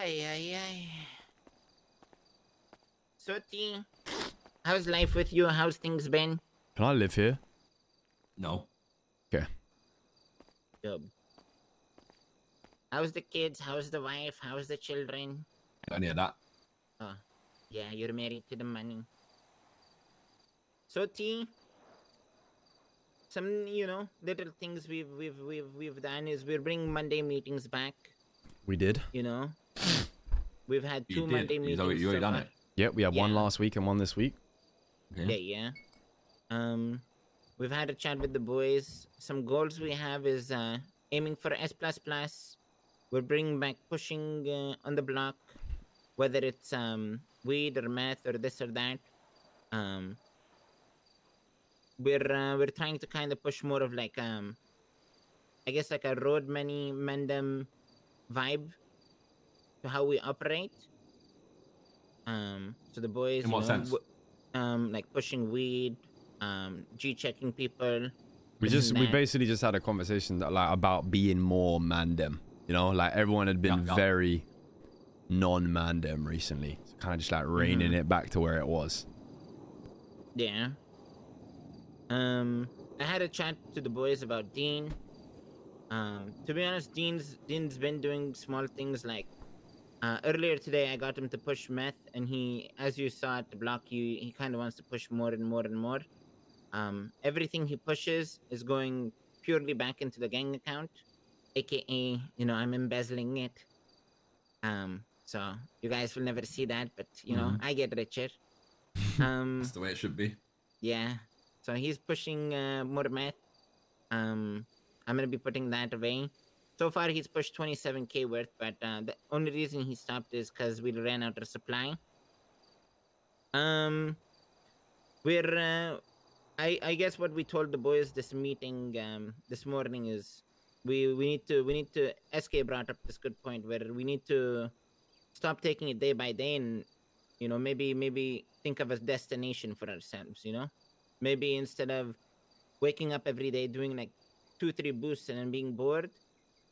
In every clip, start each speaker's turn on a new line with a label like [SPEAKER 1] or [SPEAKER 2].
[SPEAKER 1] Ay, ay, ay. So, T, how's life with you? How's things been?
[SPEAKER 2] Can I live here?
[SPEAKER 3] No.
[SPEAKER 2] Okay.
[SPEAKER 1] Good. How's the kids? How's the wife? How's the children?
[SPEAKER 3] Any of that?
[SPEAKER 1] Oh, yeah, you're married to the money. So, T, some little things we've done is we're bringing Monday meetings back.
[SPEAKER 2] We did.
[SPEAKER 1] We've had two
[SPEAKER 3] You
[SPEAKER 1] Monday
[SPEAKER 3] did.
[SPEAKER 1] meetings.
[SPEAKER 3] You already
[SPEAKER 1] so
[SPEAKER 3] done
[SPEAKER 1] far.
[SPEAKER 3] it.
[SPEAKER 2] Yep, we had one last week and one this week.
[SPEAKER 3] Okay.
[SPEAKER 1] Yeah. We've had a chat with the boys. Some goals we have is aiming for S++. We're bringing back pushing on the block, whether it's weed or meth or this or that. We're trying to kind of push more of like I guess like a road money Mandem vibe to how we operate. So the boys,
[SPEAKER 3] In what sense?
[SPEAKER 1] like pushing weed, G-checking people.
[SPEAKER 2] We basically just had a conversation that, like, about being more Mandem. Like everyone had been very non-Mandem recently. So kind of just like reining it back to where it was.
[SPEAKER 1] Yeah. I had a chat to the boys about Dean. To be honest, Dean's been doing small things like earlier today I got him to push meth, and he, as you saw at the block, he kind of wants to push more and more and more. Everything he pushes is going purely back into the gang account, aka I'm embezzling it. So you guys will never see that, but I get richer.
[SPEAKER 3] That's the way it should be.
[SPEAKER 1] Yeah. So he's pushing more meth. I'm gonna be putting that away. So far, he's pushed 27K worth, but the only reason he stopped is because we ran out of supply. I guess what we told the boys this meeting this morning is we need to. SK brought up this good point where we need to stop taking it day by day and maybe think of a destination for ourselves. Maybe instead of waking up every day doing like 2-3 boosts and then being bored,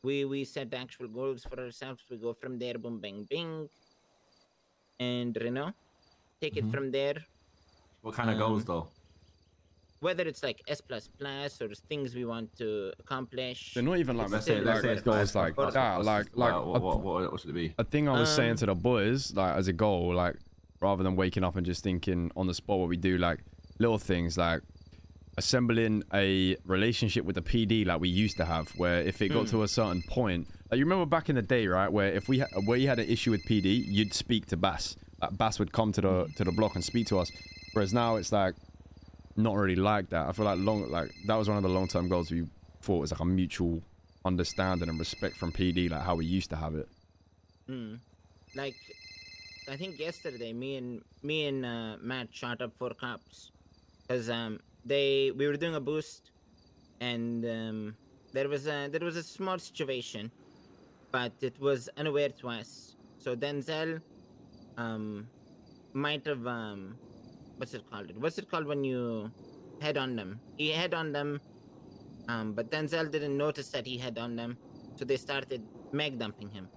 [SPEAKER 1] we set actual goals for ourselves. We go from there, boom, bang, bing, and take it from there.
[SPEAKER 3] What kind of goals though?
[SPEAKER 1] Whether it's like S++ or things we want to accomplish.
[SPEAKER 2] They're not even like
[SPEAKER 3] Let's say
[SPEAKER 2] goals like that.
[SPEAKER 3] What should it be?
[SPEAKER 2] A thing I was saying to the boys, like as a goal, like rather than waking up and just thinking on the spot what we do, like little things like assembling a relationship with the PD like we used to have, where if it got to a certain point, like you remember back in the day, right, where if where you had an issue with PD, you'd speak to Bass. Like Bass would come to the block and speak to us, whereas now it's like not really like that. I feel like that was one of the long-term goals we thought was like a mutual understanding and respect from PD, like how we used to have it.
[SPEAKER 1] Like I think yesterday me and Matt shot up 4 cops because we were doing a boost, and there was a small situation, but it was unaware to us. So Denzel might have what's it called when you head on them? He head on them, but Denzel didn't notice that he had on them, so they started mag dumping him.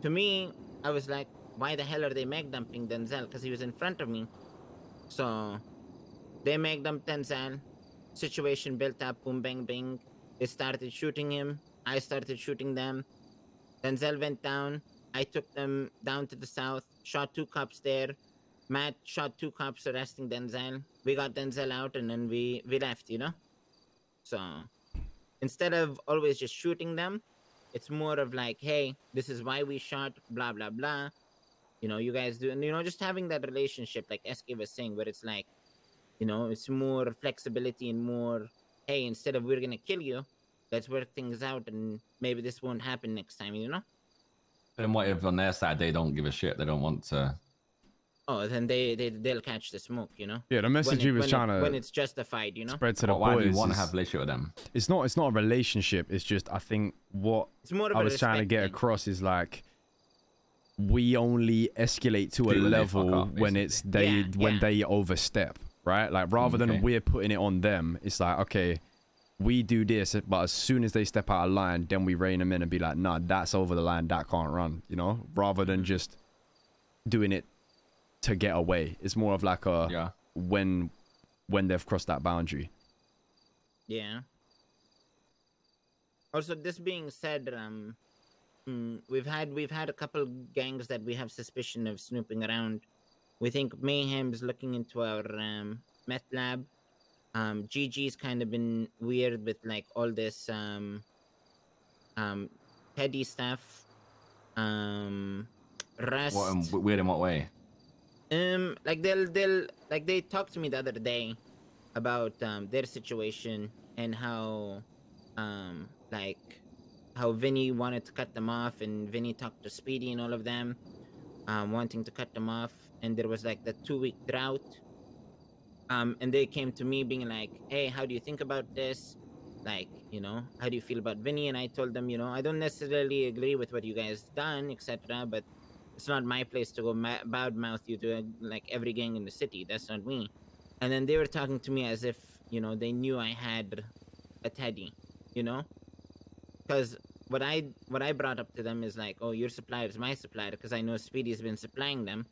[SPEAKER 1] To me, I was like, why the hell are they mag dumping Denzel? Because he was in front of me. So they mag dumped Denzel. Situation built up, boom, bang, bing. They started shooting him. I started shooting them. Denzel went down. I took them down to the south, shot 2 cops there. Matt shot 2 cops arresting Denzel. We got Denzel out, and then we left, So instead of always just shooting them, it's more of like, hey, this is why we shot, blah, blah, blah. You guys do, and, just having that relationship, like SK was saying, where it's like, it's more flexibility and more, hey, instead of we're going to kill you, let's work things out, and maybe this won't happen next time,
[SPEAKER 3] Then what if on their side they don't give a shit? They don't want to.
[SPEAKER 1] Oh, then they'll catch the smoke,
[SPEAKER 2] Yeah, the message he was trying to
[SPEAKER 1] when it's justified,
[SPEAKER 2] spread to the boys.
[SPEAKER 3] Why do you want to have a relationship with them?
[SPEAKER 2] It's not a relationship. It's just, I think what I was trying to get across is like, we only escalate to a level when it's they overstep, right? Like rather than we're putting it on them, it's like, okay, we do this, but as soon as they step out of line, then we rein them in and be like, nah, that's over the line, that can't run, you know, rather than just doing it to get away. It's more of like a when they've crossed that boundary.
[SPEAKER 1] Yeah. Also, this being said, we've had a couple gangs that we have suspicion of snooping around. We think Mayhem's looking into our meth lab. GG's kind of been weird with like all this petty stuff. Rust.
[SPEAKER 3] Weird in what way?
[SPEAKER 1] Like they talked to me the other day about their situation and how how Vinny wanted to cut them off, and Vinny talked to Speedy and all of them wanting to cut them off, and there was like the 2-week drought. And they came to me being like, hey, how do you think about this? Like, you know, how do you feel about Vinny? And I told them, you know, I don't necessarily agree with what you guys done, etc. But it's not my place to go mouth you to like every gang in the city. That's not me. And then they were talking to me as if, you know, they knew I had a teddy, you know? Because what I brought up to them is like, oh, your supplier is my supplier, because I know Speedy's been supplying them.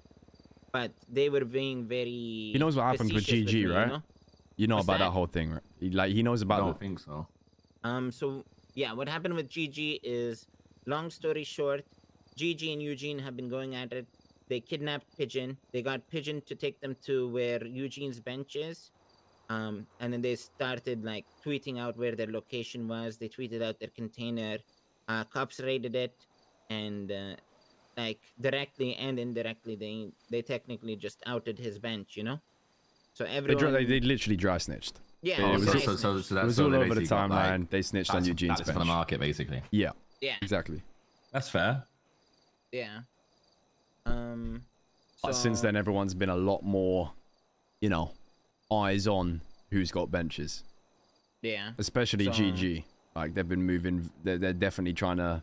[SPEAKER 1] But they were being very.
[SPEAKER 2] He knows what happened with GG, me, right? You know about that whole thing, right? Like he knows about.
[SPEAKER 3] I don't think so.
[SPEAKER 1] So yeah, what happened with GG is, long story short, GG and Eugene have been going at it. They kidnapped Pigeon. They got Pigeon to take them to where Eugene's bench is. And then they started like tweeting out where their location was. They tweeted out their container. Cops raided it, and like directly and indirectly, they technically just outed his bench, you know. So everyone
[SPEAKER 2] they literally dry snitched.
[SPEAKER 1] Yeah,
[SPEAKER 3] it
[SPEAKER 2] was all over the timeline. Like, they snitched on Eugene's bench.
[SPEAKER 3] That's for the market, basically.
[SPEAKER 2] Yeah.
[SPEAKER 1] Yeah.
[SPEAKER 2] Exactly.
[SPEAKER 3] That's fair.
[SPEAKER 1] Yeah.
[SPEAKER 2] But since then, everyone's been a lot more, you know, eyes on who's got benches.
[SPEAKER 1] Yeah.
[SPEAKER 2] Especially GG. Like they've been moving. They're definitely trying to.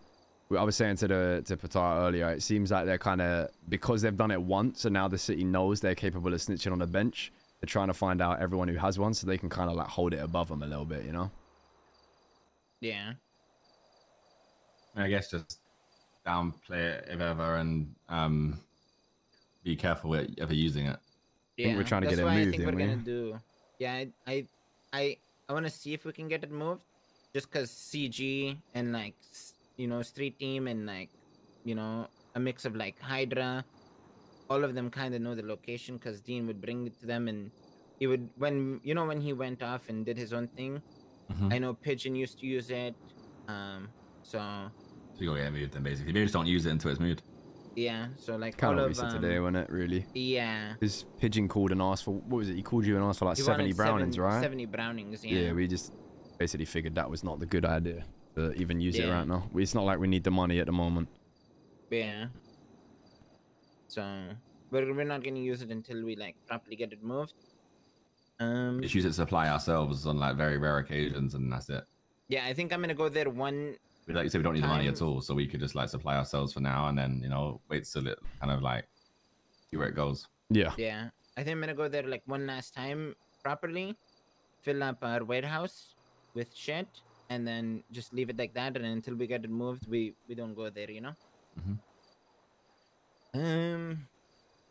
[SPEAKER 2] I was saying to Patar earlier, it seems like they're kind of, because they've done it once and now the city knows they're capable of snitching on the bench, they're trying to find out everyone who has one so they can kind of like hold it above them a little bit, you know?
[SPEAKER 1] Yeah.
[SPEAKER 3] I guess just downplay it if ever, and be careful with ever using it.
[SPEAKER 1] Yeah,
[SPEAKER 2] I think we're trying to get it moved.
[SPEAKER 1] I think we're gonna do. Yeah, I want to see if we can get it moved, just because CG and like, you know, street team and like, you know, a mix of like Hydra, all of them kind of know the location, because Dean would bring it to them, and he would, when, you know, when he went off and did his own thing, I know Pigeon used to use it, so
[SPEAKER 3] you gotta get it moved then, basically. Maybe just don't use it until it's moved.
[SPEAKER 1] Yeah, so like
[SPEAKER 2] kind
[SPEAKER 1] all
[SPEAKER 2] of recent today, wasn't it, really?
[SPEAKER 1] Yeah.
[SPEAKER 2] Because Pigeon called and asked for, what was it? He called you and asked for like 70 Brownings, right?
[SPEAKER 1] 70 Brownings, yeah.
[SPEAKER 2] Yeah, we just basically figured that was not the good idea to even use it right now. It's not like we need the money at the moment.
[SPEAKER 1] Yeah. So, we're not gonna use it until we like properly get it moved.
[SPEAKER 3] Just use it to supply ourselves on like very rare occasions, and that's it.
[SPEAKER 1] Yeah, I think I'm gonna go there one.
[SPEAKER 3] Like you said, we don't need the money at all, so we could just like supply ourselves for now, and then, you know, wait till it kind of like see where it goes.
[SPEAKER 2] Yeah.
[SPEAKER 1] Yeah, I think I'm gonna go there like one last time properly, fill up our warehouse with shit, and then just leave it like that. And until we get it moved, we don't go there, you know. To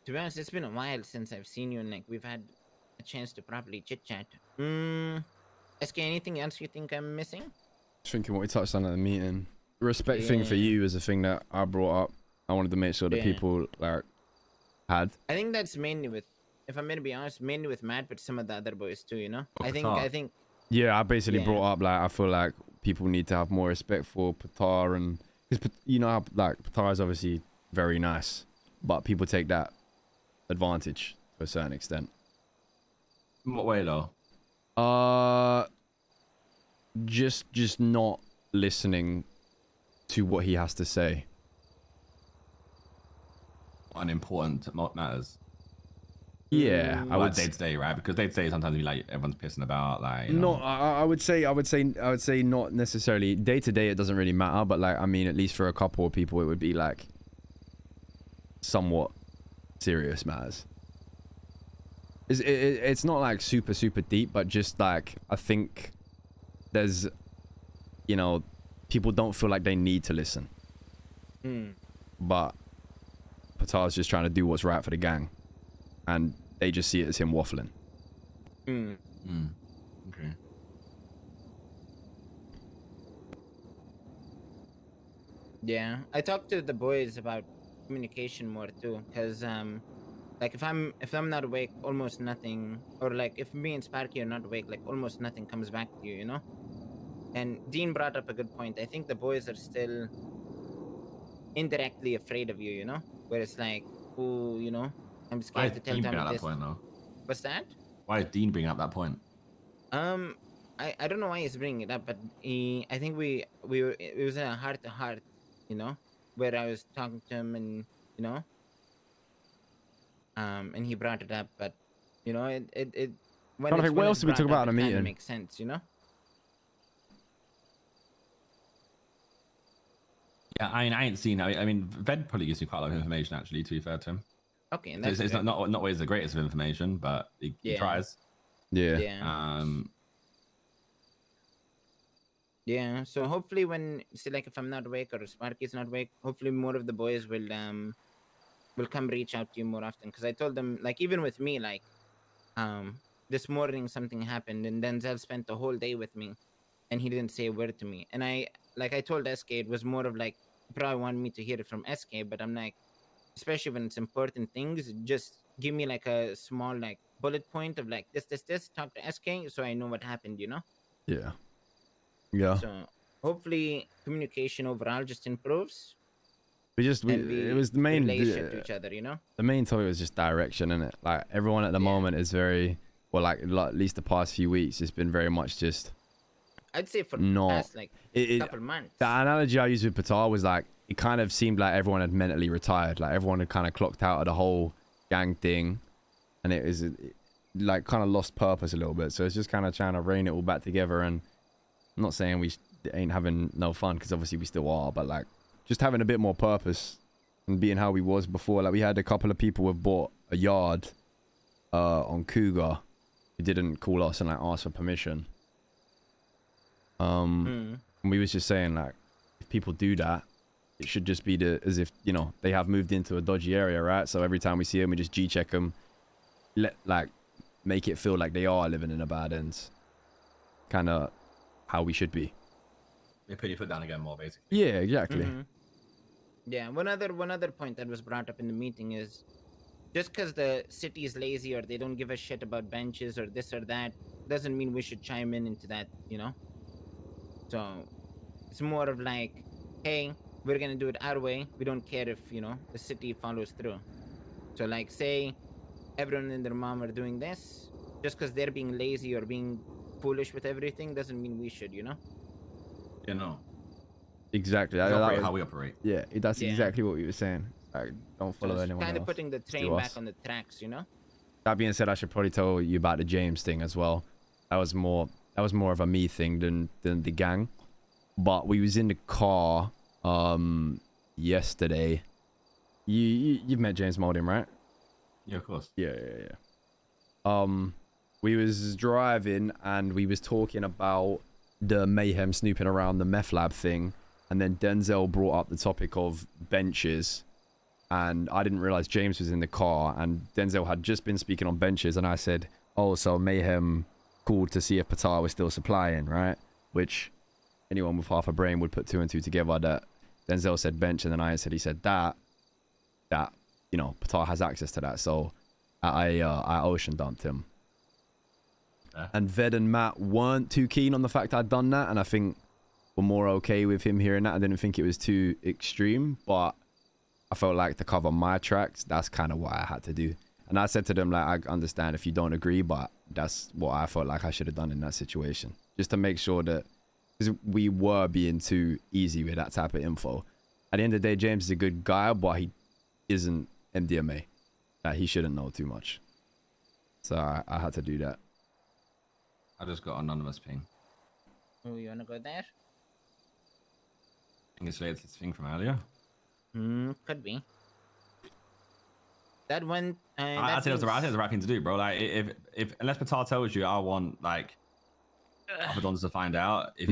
[SPEAKER 1] be honest, it's been a while since I've seen you, and like we've had a chance to properly chit chat. SK, anything else you think I'm missing?
[SPEAKER 2] Thinking what we touched on at the meeting. The respect thing for you is a thing that I brought up. I wanted to make sure that people like had.
[SPEAKER 1] I think that's mainly with, if I'm gonna be honest, mainly with Matt, but some of the other boys too, you know. I think.
[SPEAKER 2] Yeah, I basically brought up like I feel like people need to have more respect for Patar, and because you know how like Patar is obviously very nice, but people take that advantage to a certain extent.
[SPEAKER 3] In what way though?
[SPEAKER 2] Just not listening to what he has to say.
[SPEAKER 3] Unimportant matters.
[SPEAKER 2] Yeah, I would
[SPEAKER 3] day to day, right? Because day to day sometimes like everyone's pissing about, like. You
[SPEAKER 2] know.
[SPEAKER 3] No,
[SPEAKER 2] I would say not necessarily day to day. It doesn't really matter, but like I mean, at least for a couple of people, it would be like somewhat serious matters. It's not like super deep, but just like I think there's, you know, people don't feel like they need to listen. But Patar's just trying to do what's right for the gang, and they just see it as him waffling.
[SPEAKER 3] Okay.
[SPEAKER 1] Yeah, I talked to the boys about communication more too, because like if I'm not awake, almost nothing, or like if me and Sparky are not awake, like almost nothing comes back to you, you know. And Dean brought up a good point. I think the boys are still indirectly afraid of you, you know, where it's like, oh, you know, I'm
[SPEAKER 3] Why
[SPEAKER 1] scared
[SPEAKER 3] is
[SPEAKER 1] to tell
[SPEAKER 3] Dean bringing
[SPEAKER 1] Tommy
[SPEAKER 3] up that
[SPEAKER 1] this.
[SPEAKER 3] point though?
[SPEAKER 1] What's that?
[SPEAKER 3] Why is Dean bringing up that point?
[SPEAKER 1] I don't know why he's bringing it up, but I think we were, it was a heart to heart, you know, where I was talking to him, and you know, and he brought it up, but you know, it when
[SPEAKER 2] I
[SPEAKER 1] it's
[SPEAKER 2] think what
[SPEAKER 1] when
[SPEAKER 2] else
[SPEAKER 1] it's
[SPEAKER 2] did we talk
[SPEAKER 1] brought
[SPEAKER 2] about
[SPEAKER 1] up,
[SPEAKER 2] in a
[SPEAKER 1] it kind of
[SPEAKER 2] meeting?
[SPEAKER 1] makes sense, you know.
[SPEAKER 3] Yeah, I mean, I ain't seen. I mean, Ved probably gives me quite a lot of information, actually. To be fair to him,
[SPEAKER 1] Okay, and
[SPEAKER 3] so
[SPEAKER 1] that's
[SPEAKER 3] it's
[SPEAKER 1] good.
[SPEAKER 3] not always the greatest of information, but he
[SPEAKER 1] Yeah.
[SPEAKER 3] tries.
[SPEAKER 2] Yeah.
[SPEAKER 1] Yeah. So hopefully, when say like if I'm not awake or Sparky's not awake, hopefully more of the boys will come reach out to you more often. Because I told them, like, even with me, like this morning something happened, and Denzel spent the whole day with me, and he didn't say a word to me. And I told SK, it was more of like, he probably wanted me to hear it from SK, but I'm like, especially when it's important things, just give me like a small like bullet point of like this, talk to SK so I know what happened, you know.
[SPEAKER 2] Yeah. Yeah.
[SPEAKER 1] So hopefully communication overall just improves,
[SPEAKER 2] It was the main
[SPEAKER 1] relationship to each other, you know.
[SPEAKER 2] the main topic was just direction, innit? Like everyone at the moment is very, well, like at least the past few weeks, it's been very much just,
[SPEAKER 1] I'd say for the past like couple months.
[SPEAKER 2] The analogy I used with Patar was like, it kind of seemed like everyone had mentally retired. Like everyone had kind of clocked out of the whole gang thing, and it was like kind of lost purpose a little bit. So it's just kind of trying to rein it all back together. And I'm not saying we ain't having no fun, because obviously we still are, but like just having a bit more purpose and being how we was before. Like we had a couple of people who have bought a yard on Cougar who didn't call us and like ask for permission. And we was just saying, like, if people do that, it should just be as if, you know, they have moved into a dodgy area, right? So every time we see them, we just G-check them, like make it feel like they are living in a bad end. Kind of how we should be.
[SPEAKER 3] They put your foot down again more, basically.
[SPEAKER 2] Yeah, exactly.
[SPEAKER 1] Yeah, one other point that was brought up in the meeting is, just because the city is lazy or they don't give a shit about benches or this or that, doesn't mean we should chime in into that, you know? So it's more of like, hey, we're gonna do it our way. We don't care if, you know, the city follows through. So like, say everyone and their mom are doing this, just because they're being lazy or being foolish with everything doesn't mean we should, you know?
[SPEAKER 3] You know.
[SPEAKER 2] Exactly.
[SPEAKER 3] We operate how we operate.
[SPEAKER 2] Yeah, that's exactly what we were saying. Like, don't follow
[SPEAKER 1] so
[SPEAKER 2] anyone
[SPEAKER 1] kind
[SPEAKER 2] else.
[SPEAKER 1] of putting the train back on the tracks, you know?
[SPEAKER 2] That being said, I should probably tell you about the James thing as well. That was more of a me thing than the gang. But we was in the car yesterday. You've met James Mandem, right?
[SPEAKER 3] Yeah, of course.
[SPEAKER 2] Yeah. We was driving and we was talking about the mayhem snooping around the meth lab thing, and then Denzel brought up the topic of benches, and I didn't realize James was in the car, and Denzel had just been speaking on benches, and I said, oh, so mayhem called to see if Patar was still supplying, right? Which anyone with half a brain would put two and two together, that Denzel said bench, and then I said, he said that you know, Patar has access to that. So I ocean dumped him. And Ved and Matt weren't too keen on the fact I'd done that, and I think were more okay with him hearing that. I didn't think it was too extreme, but I felt like to cover my tracks, that's kind of what I had to do. And I said to them, like, I understand if you don't agree, but that's what I felt like I should have done in that situation, just to make sure that, because we were being too easy with that type of info. At the end of the day, James is a good guy, but he isn't MDMA. He shouldn't know too much. So I had to do that.
[SPEAKER 3] I just got anonymous ping.
[SPEAKER 1] Oh, you wanna go there?
[SPEAKER 3] I think it's related to this thing from earlier.
[SPEAKER 1] Could be. That one.
[SPEAKER 3] I think it's the right thing to do, bro. Like, if unless Patar tells you, I want like Abaddon's to find out. If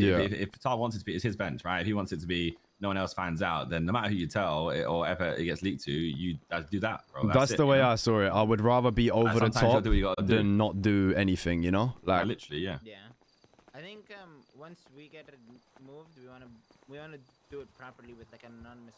[SPEAKER 3] Patar wants it to be, it's his bench, right? If he wants it to be, no one else finds out, then no matter who you tell or ever it gets leaked to, you do that, bro.
[SPEAKER 2] That's the way I saw it. I would rather be over the top than not do anything, you know? Like
[SPEAKER 3] literally, yeah.
[SPEAKER 1] Yeah. I think once we get it moved, we wanna do it properly with like an anonymous